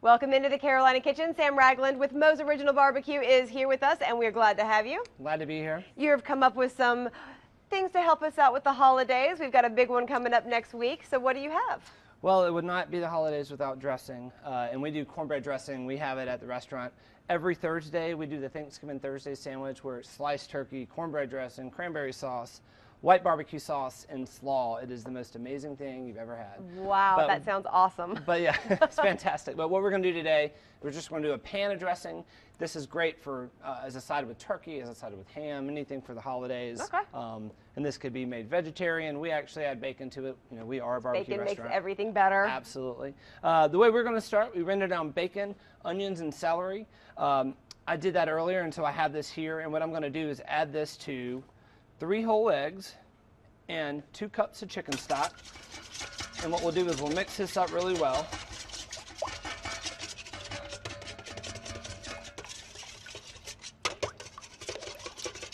Welcome into the Carolina Kitchen. Sam Ragland with Mo's Original Barbecue is here with us, and we're glad to have you. Glad to be here. You've come up with some things to help us out with the holidays. We've got a big one coming up next week, so what do you have? Well, it would not be the holidays without dressing, and we do cornbread dressing. We have it at the restaurant. Every Thursday, we do the Thanksgiving Thursday sandwich where it's sliced turkey, cornbread dressing, cranberry sauce, white barbecue sauce, and slaw. It is the most amazing thing you've ever had. Wow, that sounds awesome. But yeah, it's fantastic. But what we're going to do today, we're just going to do a pan of dressing. This is great for as a side with turkey, as a side with ham, anything for the holidays. Okay. And this could be made vegetarian. We actually add bacon to it. You know, we are a barbecue restaurant. Bacon makes everything better. Absolutely. The way we're going to start, we render down bacon, onions, and celery. I did that earlier, and so I have this here. And what I'm going to do is add this to 3 whole eggs and 2 cups of chicken stock. And what we'll do is we'll mix this up really well.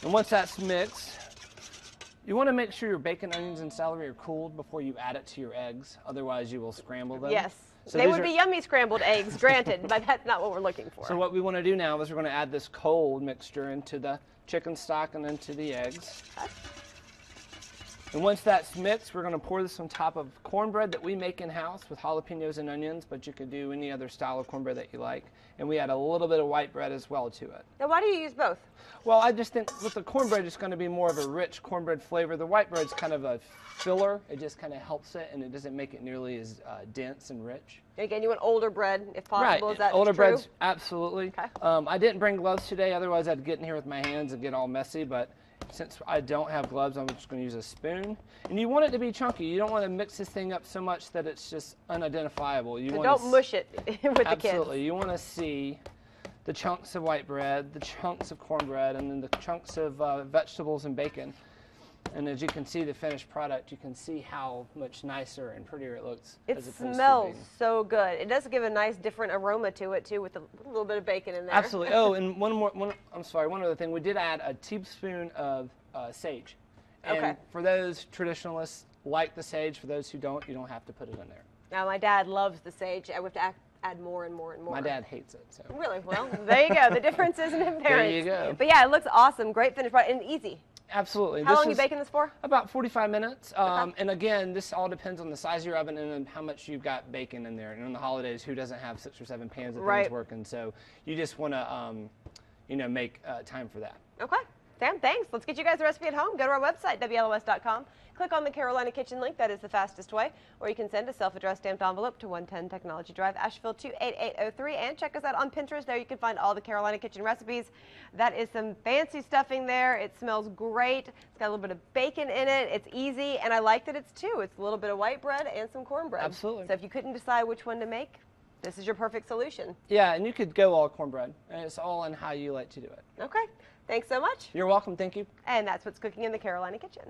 And once that's mixed, you want to make sure your bacon, onions, and celery are cooled before you add it to your eggs. Otherwise, you will scramble them. Yes. So they would be yummy scrambled eggs, granted, but that's not what we're looking for. So what we want to do now is we're going to add this cold mixture into the chicken stock and into the eggs. Okay. And once that's mixed, we're going to pour this on top of cornbread that we make in-house with jalapenos and onions, but you could do any other style of cornbread that you like. And we add a little bit of white bread as well to it. Now, why do you use both? Well, I just think with the cornbread, it's going to be more of a rich cornbread flavor. The white bread's kind of a filler. It just kind of helps it, and it doesn't make it nearly as dense and rich. Again, you want older bread, if possible. Right. Is that older true? breads, absolutely. Okay. I didn't bring gloves today, otherwise I'd get in here with my hands and get all messy, but since I don't have gloves, I'm just going to use a spoon. And you want it to be chunky. You don't want to mix this thing up so much that it's just unidentifiable. You so want don't mush it with the kids. Absolutely. You want to see the chunks of white bread, the chunks of cornbread, and then the chunks of vegetables and bacon. And as you can see the finished product, you can see how much nicer and prettier it looks. It smells so good. It does give a nice different aroma to it too, with a little bit of bacon in there. Absolutely. Oh, and one other thing. We did add a teaspoon of sage. And okay. For those traditionalists like the sage, for those who don't, you don't have to put it in there. Now my dad loves the sage. I would have to add more and more and more. My dad hates it. So. Really? Well, there you go. The difference isn't in parents. There you go. But yeah, it looks awesome. Great finished product and easy. Absolutely. How long are you baking this for? About 45 minutes. Okay. And again, this all depends on the size of your oven and how much you've got bacon in there. And in the holidays, who doesn't have 6 or 7 pans of things working? So you just want to, make time for that. Okay. Sam, thanks. Let's get you guys the recipe at home. Go to our website, WLOS.com. Click on the Carolina Kitchen link. That is the fastest way. Or you can send a self-addressed stamped envelope to 110 Technology Drive, Asheville 28803. And check us out on Pinterest. There you can find all the Carolina Kitchen recipes. That is some fancy stuffing there. It smells great. It's got a little bit of bacon in it. It's easy. And I like that it's 2. It's a little bit of white bread and some cornbread. Absolutely. So if you couldn't decide which one to make, this is your perfect solution. Yeah, and you could go all cornbread. And it's all in how you like to do it. Okay. Thanks so much. You're welcome. Thank you. And that's what's cooking in the Carolina Kitchen.